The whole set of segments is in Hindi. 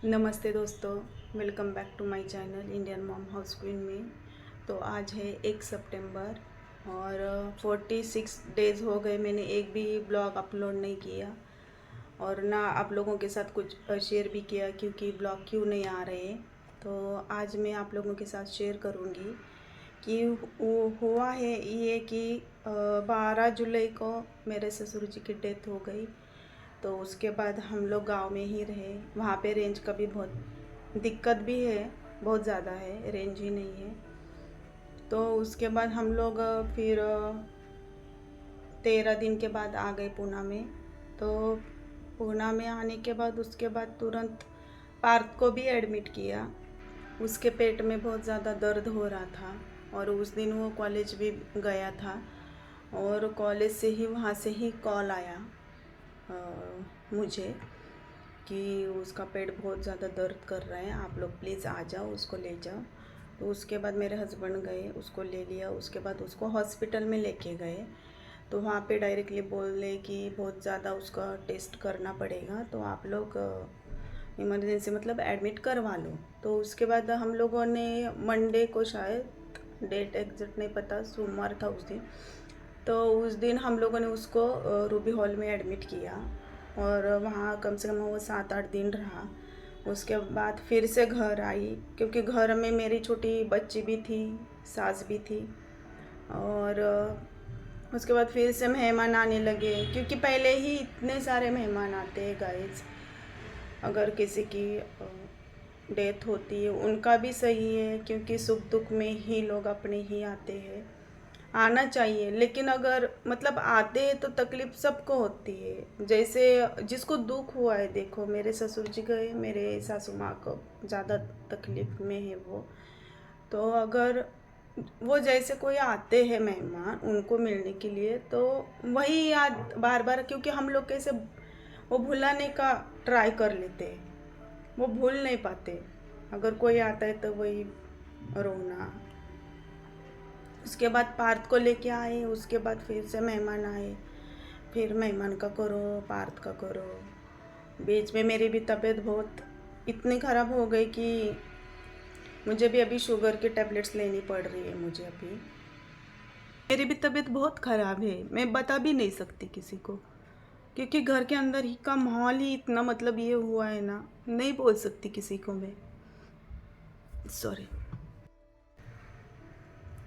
नमस्ते दोस्तों, welcome back to my channel Indian mom house queen में। तो आज है 1 सितंबर और 46 डेज़ हो गए मैंने एक भी ब्लॉग अपलोड नहीं किया और ना आप लोगों के साथ कुछ शेयर भी किया क्योंकि ब्लॉग क्यों नहीं आ रहे। तो आज मैं आप लोगों के साथ शेयर करूंगी कि वो हुआ है ये कि 12 जुलाई को मेरे ससुर जी की डेथ हो गई। तो उसके बाद हम लोग गांव में ही रहे। वहाँ पे रेंज का भी बहुत दिक्कत भी है, बहुत ज़्यादा है, रेंज ही नहीं है। तो उसके बाद हम लोग फिर 13 दिन के बाद आ गए पूना में। तो पूना में आने के बाद उसके बाद तुरंत पार्थ को भी एडमिट किया। उसके पेट में बहुत ज़्यादा दर्द हो रहा था और उस दिन वो कॉलेज भी गया था और कॉलेज से ही वहाँ से ही कॉल आया मुझे कि उसका पेट बहुत ज़्यादा दर्द कर रहा है, आप लोग प्लीज़ आ जाओ, उसको ले जाओ। तो उसके बाद मेरे हस्बैंड गए, उसको ले लिया। उसके बाद उसको हॉस्पिटल में लेके गए। तो वहाँ पे डायरेक्टली बोले कि बहुत ज़्यादा उसका टेस्ट करना पड़ेगा, तो आप लोग इमरजेंसी मतलब एडमिट करवा लो। तो उसके बाद हम लोगों ने मंडे को, शायद डेट एग्जैक्ट नहीं पता, सोमवार था उस दिन, तो उस दिन हम लोगों ने उसको रूबी हॉल में एडमिट किया और वहाँ कम से कम वो 7-8 दिन रहा। उसके बाद फिर से घर आई क्योंकि घर में मेरी छोटी बच्ची भी थी, सास भी थी। और उसके बाद फिर से मेहमान आने लगे क्योंकि पहले ही इतने सारे मेहमान आते हैं गाइस। अगर किसी की डेथ होती है उनका भी सही है क्योंकि सुख दुख में ही लोग अपने ही आते हैं, आना चाहिए। लेकिन अगर मतलब आते हैं तो तकलीफ़ सबको होती है। जैसे जिसको दुख हुआ है, देखो मेरे ससुर जी गए, मेरे सासू माँ को ज़्यादा तकलीफ़ में है वो। तो अगर वो जैसे कोई आते हैं मेहमान उनको मिलने के लिए, तो वही याद बार बार, क्योंकि हम लोग कैसे वो भुलाने का ट्राई कर लेते हैं, वो भूल नहीं पाते। अगर कोई आता है तो वही रोना। उसके बाद पार्थ को लेके आए, उसके बाद फिर से मेहमान आए, फिर मेहमान का करो, पार्थ का करो। बीच में मेरी भी तबीयत बहुत इतनी ख़राब हो गई कि मुझे भी अभी शुगर की टैबलेट्स लेनी पड़ रही है। मुझे अभी मेरी भी तबीयत बहुत ख़राब है, मैं बता भी नहीं सकती किसी को क्योंकि घर के अंदर ही का माहौल ही इतना मतलब ये हुआ है ना, नहीं बोल सकती किसी को मैं। सॉरी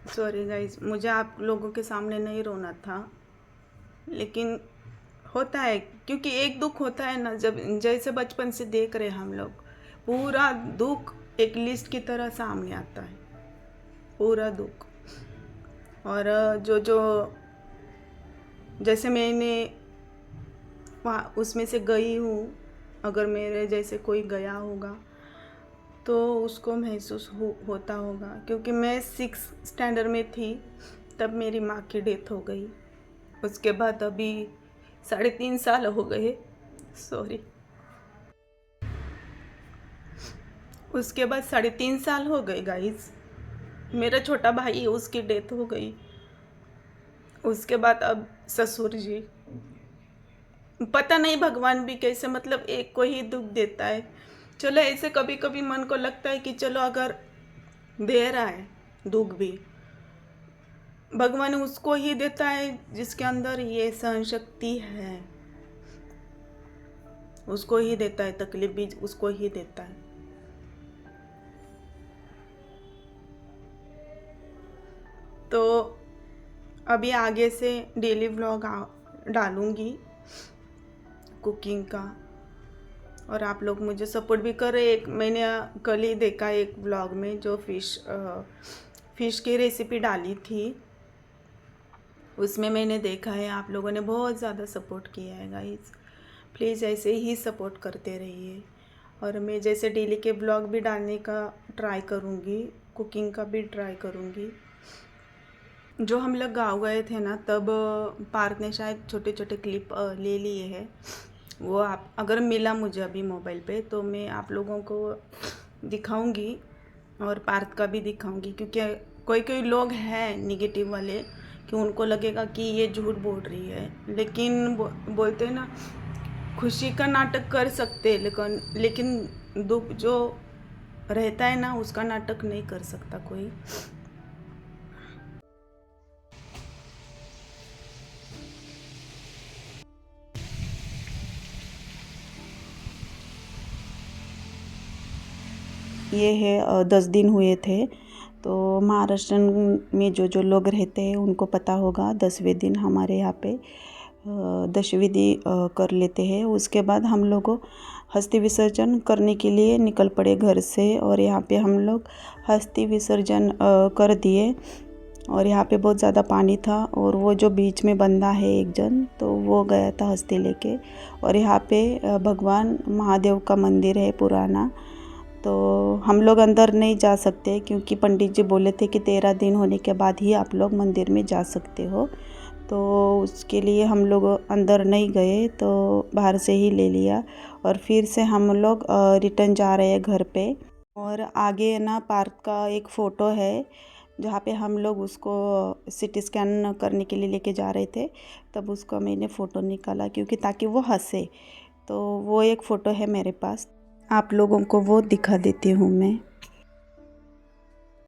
सॉरी गाइज, मुझे आप लोगों के सामने नहीं रोना था, लेकिन होता है क्योंकि एक दुख होता है ना, जब जैसे बचपन से देख रहे हम लोग, पूरा दुख एक लिस्ट की तरह सामने आता है, पूरा दुख। और जो जो जैसे मैंने वहाँ उसमें से गई हूँ, अगर मेरे जैसे कोई गया होगा तो उसको महसूस होता होगा क्योंकि मैं 6 स्टैंडर्ड में थी तब मेरी माँ की डेथ हो गई। उसके बाद अभी 3.5 साल हो गए, सॉरी, उसके बाद 3.5 साल हो गए गाइस। मेरा छोटा भाई, उसकी डेथ हो गई। उसके बाद अब ससुर जी, पता नहीं भगवान भी कैसे मतलब एक को ही दुख देता है। चलो ऐसे कभी कभी मन को लगता है कि चलो अगर दे रहा है दुख भी, भगवान उसको ही देता है जिसके अंदर ये सहन शक्ति है, उसको ही देता है, तकलीफ भी उसको ही देता है। तो अभी आगे से डेली व्लॉग डालूंगी कुकिंग का, और आप लोग मुझे सपोर्ट भी कर रहे। एक मैंने कल ही देखा एक व्लॉग में जो फिश की रेसिपी डाली थी, उसमें मैंने देखा है आप लोगों ने बहुत ज़्यादा सपोर्ट किया है गाइस। प्लीज़ ऐसे ही सपोर्ट करते रहिए और मैं जैसे डेली के ब्लॉग भी डालने का ट्राई करूँगी, कुकिंग का भी ट्राई करूँगी। जो हम लोग गाँव गए थे ना, तब पार्थ ने शायद छोटे छोटे क्लिप ले लिए हैं, वो आप अगर मिला मुझे अभी मोबाइल पे तो मैं आप लोगों को दिखाऊंगी और पार्थ का भी दिखाऊंगी। क्योंकि कोई कोई लोग हैं निगेटिव वाले कि उनको लगेगा कि ये झूठ बोल रही है, लेकिन बोलते हैं ना, खुशी का नाटक कर सकते हैं लेकिन दुख जो रहता है ना, उसका नाटक नहीं कर सकता कोई। ये है 10 दिन हुए थे। तो महाराष्ट्र में जो जो लोग रहते हैं उनको पता होगा, 10वें दिन हमारे यहाँ पे दशविधि कर लेते हैं। उसके बाद हम लोग हस्ती विसर्जन करने के लिए निकल पड़े घर से, और यहाँ पे हम लोग हस्ती विसर्जन कर दिए। और यहाँ पे बहुत ज़्यादा पानी था, और वो जो बीच में बंदा है एक जन, तो वो गया था हस्ती लेके। और यहाँ पे भगवान महादेव का मंदिर है पुराना, तो हम लोग अंदर नहीं जा सकते क्योंकि पंडित जी बोले थे कि 13 दिन होने के बाद ही आप लोग मंदिर में जा सकते हो। तो उसके लिए हम लोग अंदर नहीं गए, तो बाहर से ही ले लिया। और फिर से हम लोग रिटर्न जा रहे हैं घर पे। और आगे ना पार्क का एक फ़ोटो है, जहाँ पे हम लोग उसको सिटी स्कैन करने के लिए लेके जा रहे थे। तब उसका मैंने फ़ोटो निकाला क्योंकि ताकि वो हंसे। तो वो एक फ़ोटो है मेरे पास, आप लोगों को वो दिखा देती हूँ मैं।